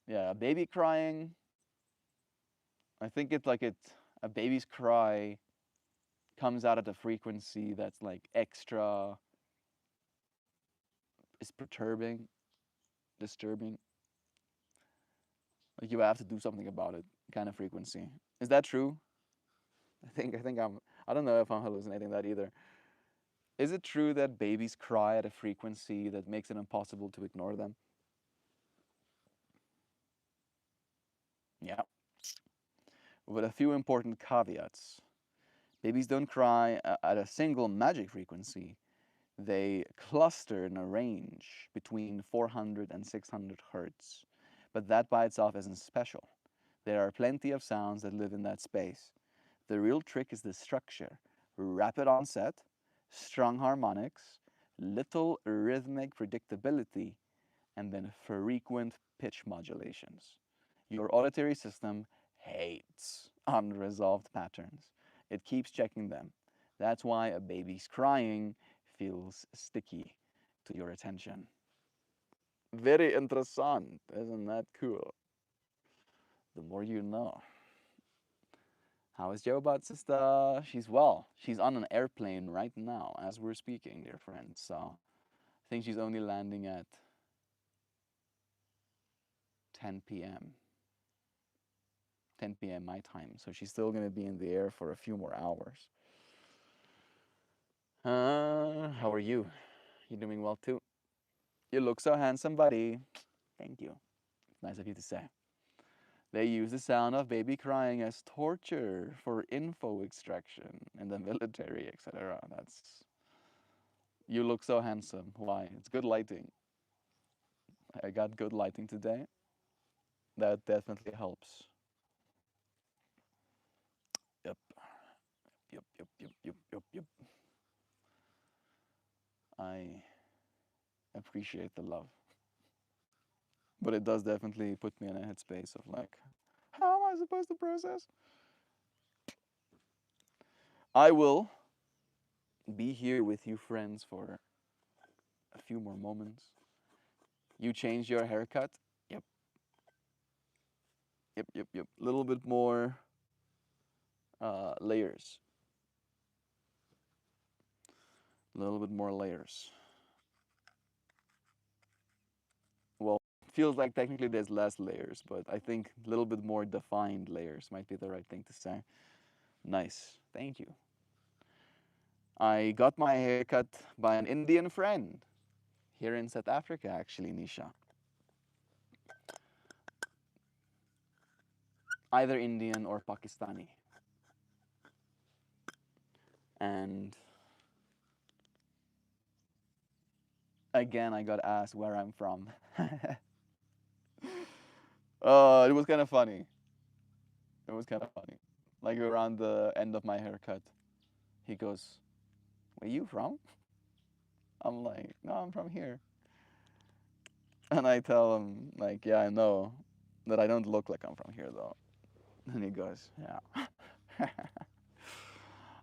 Yeah, a baby crying. I think it's like a baby's cry comes out at a frequency that's like extra is perturbing, disturbing. Like you have to do something about it, kind of frequency. Is that true? I think I don't know if I'm hallucinating that either. Is it true that babies cry at a frequency that makes it impossible to ignore them? Yeah, with a few important caveats. Babies don't cry at a single magic frequency. They cluster in a range between 400 and 600 hertz. But that by itself isn't special. There are plenty of sounds that live in that space. The real trick is the structure: rapid onset, strong harmonics, little rhythmic predictability, and then frequent pitch modulations. Your auditory system hates unresolved patterns. It keeps checking them. That's why a baby's crying feels sticky to your attention. Very interessant. Isn't that cool? The more you know. How is Joe sister? She's well. She's on an airplane right now as we're speaking, dear friends. So I think she's only landing at 10 p.m. 10 p.m. my time. So she's still going to be in the air for a few more hours. How are you? You doing well too? You look so handsome, buddy. Thank you. It's nice of you to say. They use the sound of baby crying as torture for info extraction in the military, etc. That's you look so handsome. Why? It's good lighting. I got good lighting today. That definitely helps. Yep. Yep. Yep. Yep. Yep. Yep. Yep. I appreciate the love, but it does definitely put me in a headspace of like, how am I supposed to process? I will be here with you, friends, for a few more moments. You changed your haircut. Yep. Yep. Yep. Yep. A little bit more layers. A little bit more layers. Well, feels like technically there's less layers, but I think a little bit more defined layers might be the right thing to say. Nice. Thank you. I got my hair cut by an Indian friend here in South Africa, actually, Nisha. Either Indian or Pakistani. And again, I got asked where I'm from. It was kind of funny. It was kind of funny. Like around the end of my haircut, he goes, "Where you from?" I'm like, "No, I'm from here." And I tell him, like, "Yeah, I know that I don't look like I'm from here, though." And he goes, "Yeah."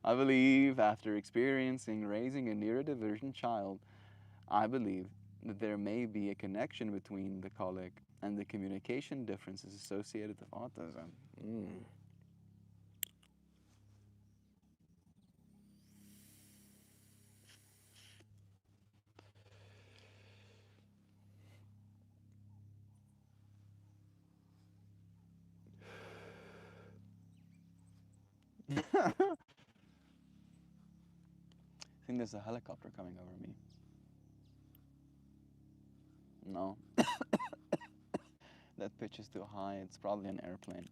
I believe after experiencing raising a neurodivergent child, I believe that there may be a connection between the colic and the communication differences associated with autism. Mm. I think there's a helicopter coming over me. No, that pitch is too high. It's probably an airplane.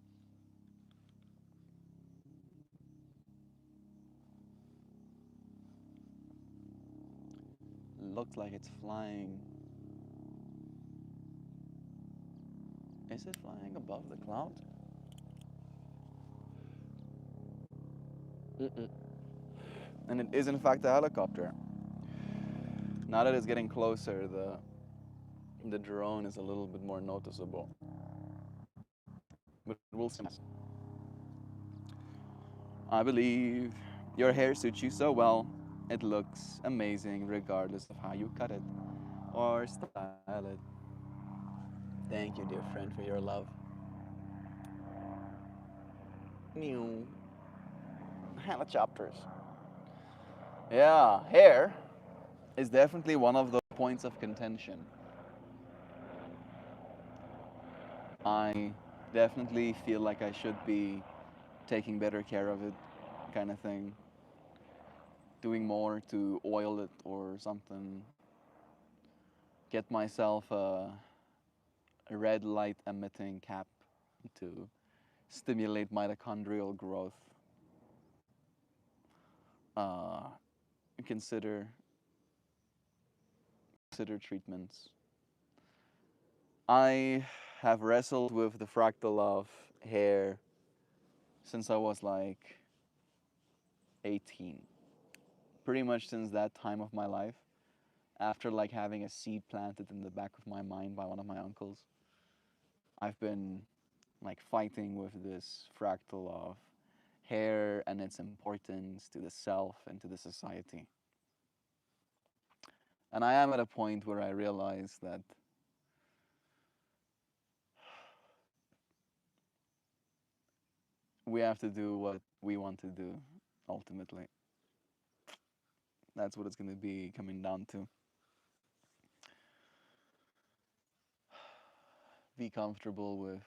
Looks like it's flying. Is it flying above the clouds? Mm-mm. And it is in fact a helicopter. Now that it's getting closer, the drone is a little bit more noticeable. But we'll see. I believe your hair suits you so well. It looks amazing regardless of how you cut it or style it. Thank you, dear friend, for your love. New helicopters. Yeah, hair is definitely one of the points of contention. I definitely feel like I should be taking better care of it, kind of thing. Doing more to oil it or something. Get myself a red light emitting cap to stimulate mitochondrial growth. Uh, consider consider treatments. I have wrestled with the fractal of hair since I was like 18. Pretty much since that time of my life, after like having a seed planted in the back of my mind by one of my uncles, I've been like fighting with this fractal of hair and its importance to the self and to the society. And I am at a point where I realize that we have to do what we want to do ultimately. That's what it's going to be coming down to. Be comfortable with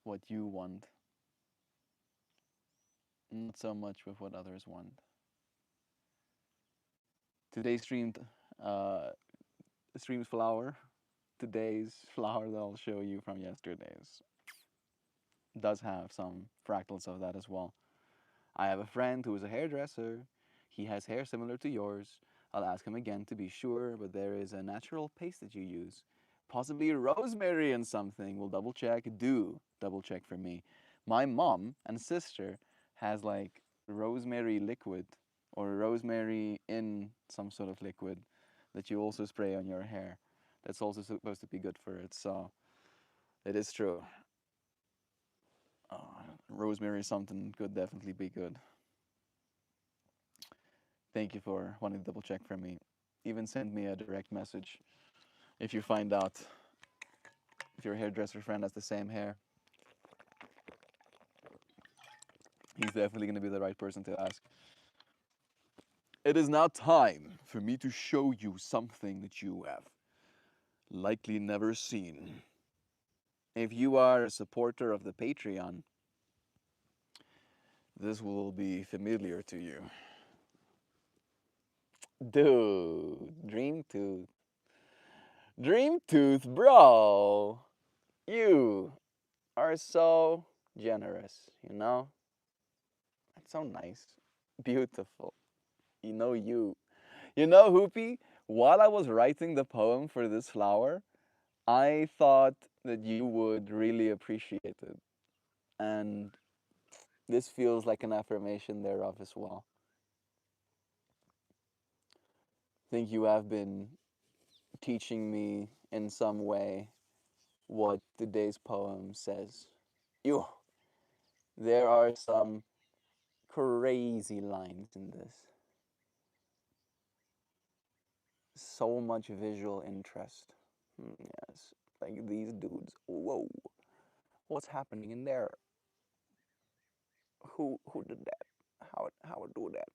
what you want, not so much with what others want. Today's uh, streamed flower, today's flower that I'll show you from yesterday's does have some fractals of that as well. I have a friend who is a hairdresser. He has hair similar to yours. I'll ask him again to be sure, but there is a natural paste that you use. Possibly rosemary and something. We'll double check. Do double check for me. My mom and sister has like rosemary liquid or rosemary in some sort of liquid that you also spray on your hair. That's also supposed to be good for it. So it is true. Oh, rosemary something could definitely be good. Thank you for wanting to double check for me. Even send me a direct message if you find out if your hairdresser friend has the same hair. He's definitely going to be the right person to ask. It is now time for me to show you something that you have likely never seen. If you are a supporter of the Patreon, this will be familiar to you. Dude, Dream Tooth. Dream Tooth, bro. You are so generous, you know? That's so nice. Beautiful. You know you. You know, Hoopy, while I was writing the poem for this flower, I thought that you would really appreciate it. And this feels like an affirmation thereof as well. I think you have been teaching me in some way what today's poem says. You, there are some crazy lines in this. So much visual interest. Yes, like these dudes. Whoa, what's happening in there? Who did that? How do that?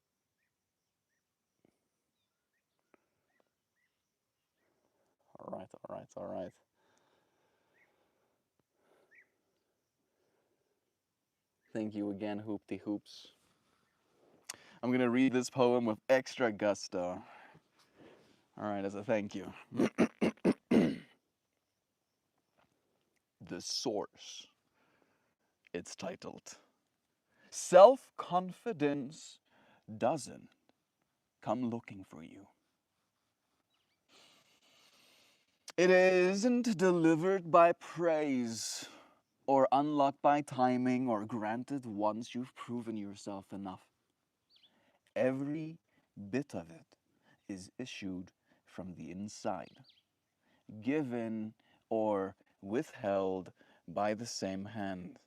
All right, all right, all right. Thank you again, Hoopty Hoops. I'm gonna read this poem with extra gusto. All right, as a thank you. The source. It's titled Self Confidence Doesn't Come Looking for You. It isn't delivered by praise or unlocked by timing or granted once you've proven yourself enough. Every bit of it is issued from the inside, given or withheld by the same hand.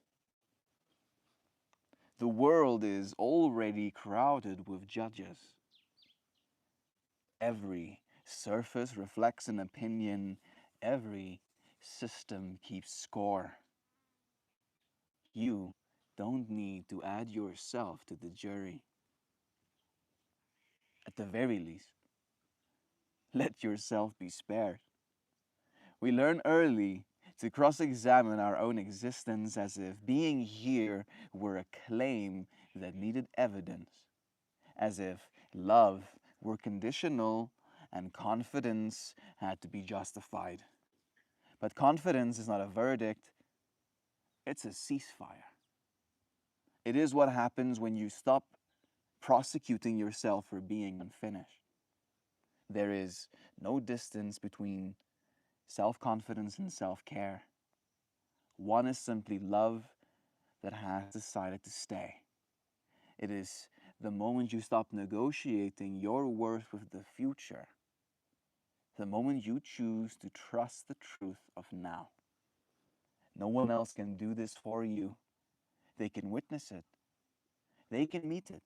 The world is already crowded with judges. Every surface reflects an opinion. Every system keeps score. You don't need to add yourself to the jury. At the very least, let yourself be spared. We learn early to cross examine our own existence as if being here were a claim that needed evidence, as if love were conditional and confidence had to be justified. But confidence is not a verdict, it's a ceasefire. It is what happens when you stop prosecuting yourself for being unfinished. There is no distance between self-confidence and self-care. One is simply love that has decided to stay. It is the moment you stop negotiating your worth with the future, the moment you choose to trust the truth of now. No one else can do this for you. They can witness it. They can meet it.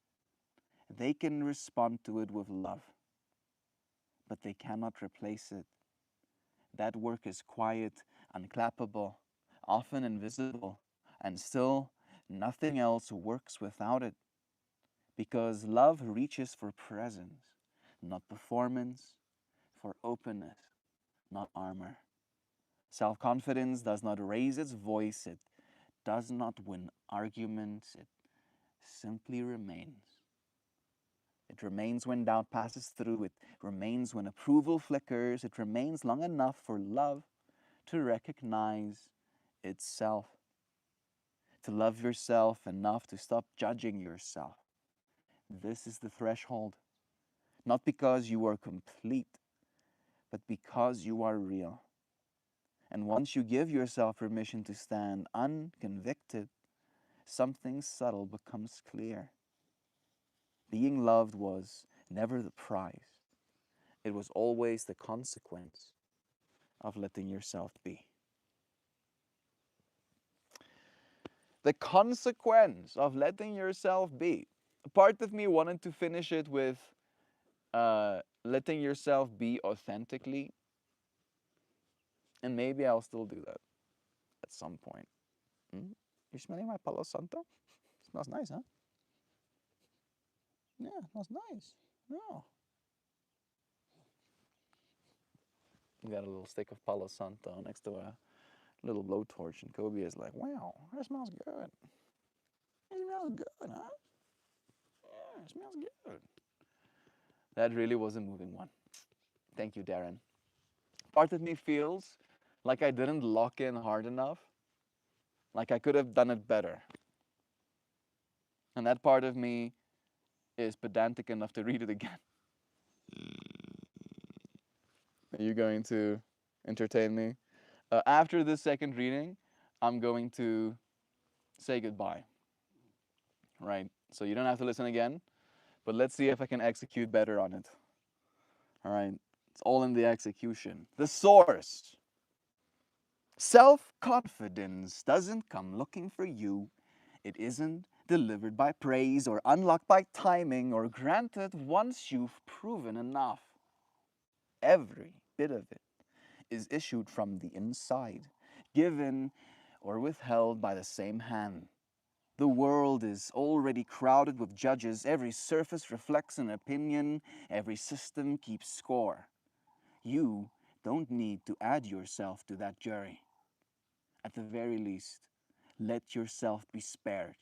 They can respond to it with love. But they cannot replace it. That work is quiet, unclappable, often invisible, and still nothing else works without it. Because love reaches for presence, not performance, for openness, not armor. Self-confidence does not raise its voice, it does not win arguments, it simply remains. It remains when doubt passes through, it remains when approval flickers, it remains long enough for love to recognize itself, to love yourself enough to stop judging yourself. This is the threshold, not because you are complete, but because you are real. And once you give yourself permission to stand unconvicted, something subtle becomes clear. Being loved was never the prize. It was always the consequence of letting yourself be. The consequence of letting yourself be. A part of me wanted to finish it with letting yourself be authentically. And maybe I'll still do that at some point. You're smelling my Palo Santo? Smells nice, huh? Yeah, smells nice. No. We got a little stick of Palo Santo next to a little blowtorch, and Kobe is like, wow, that smells good. It smells good, huh? Yeah, it smells good. That really was a moving one. Thank you, Darren. Part of me feels like I didn't lock in hard enough, like I could have done it better. And that part of me is pedantic enough to read it again. Are you going to entertain me? After this second reading, I'm going to say goodbye, right? So you don't have to listen again, but let's see if I can execute better on it. All right? It's all in the execution. The source. Self confidence doesn't come looking for you. It isn't delivered by praise or unlocked by timing or granted once you've proven enough. Every bit of it is issued from the inside, given or withheld by the same hand. The world is already crowded with judges. Every surface reflects an opinion. Every system keeps score. You don't need to add yourself to that jury. At the very least, let yourself be spared.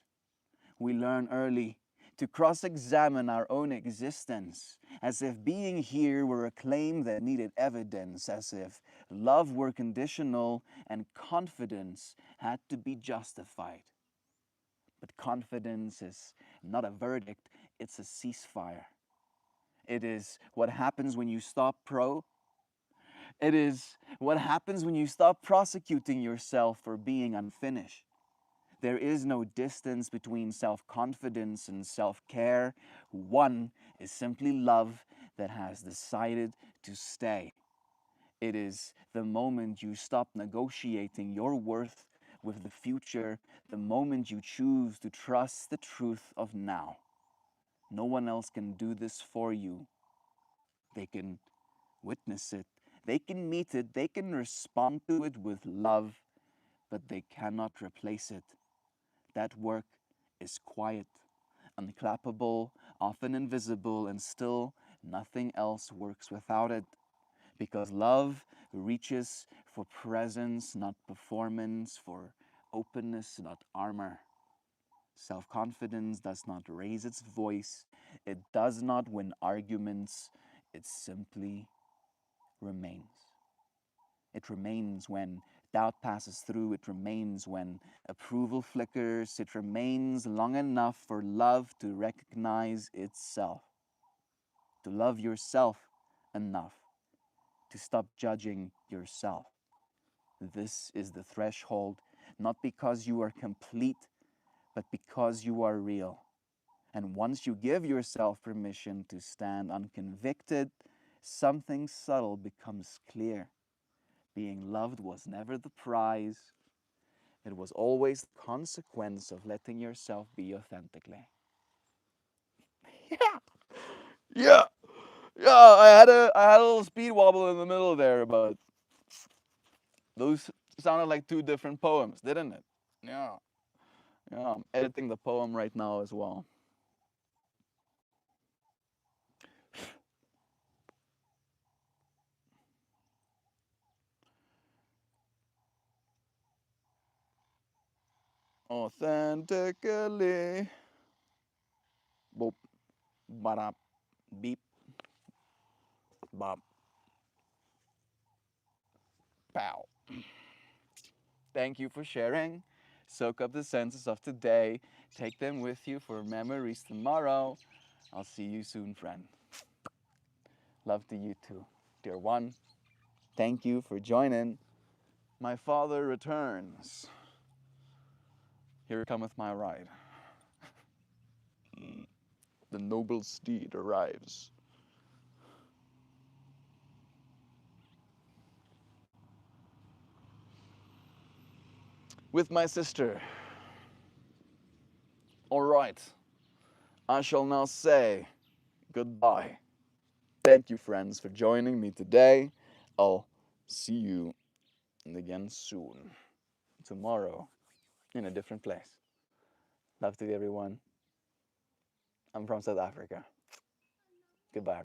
We learn early to cross-examine our own existence, as if being here were a claim that needed evidence, as if love were conditional and confidence had to be justified. But confidence is not a verdict, it's a ceasefire. It is what happens when you stop It is what happens when you stop prosecuting yourself for being unfinished. There is no distance between self-confidence and self-care. One is simply love that has decided to stay. It is the moment you stop negotiating your worth with the future, the moment you choose to trust the truth of now. No one else can do this for you. They can witness it, they can meet it, they can respond to it with love, but they cannot replace it. That work is quiet, unclappable, often invisible, and still nothing else works without it. Because love reaches for presence, not performance, for openness, not armor. Self-confidence does not raise its voice. It does not win arguments. It simply remains. It remains when doubt passes through. It remains when approval flickers. It remains long enough for love to recognize itself, to love yourself enough, to stop judging yourself. This is the threshold, not because you are complete, but because you are real. And once you give yourself permission to stand unconvicted, something subtle becomes clear. Being loved was never the prize. It was always the consequence of letting yourself be authentically. Yeah, yeah, yeah. I had a little speed wobble in the middle there, but those sounded like two different poems, didn't it? Yeah, yeah. I'm editing the poem right now as well. Authentically. Boop, ba beep, bop, pow. Thank you for sharing. Soak up the senses of today. Take them with you for memories tomorrow. I'll see you soon, friend. Love to you too. Dear one, thank you for joining. My father returns. Here cometh my ride. The noble steed arrives. With my sister. All right. I shall now say goodbye. Thank you, friends, for joining me today. I'll see you again soon. Tomorrow in a different place. Love to everyone. I'm from South Africa. Goodbye.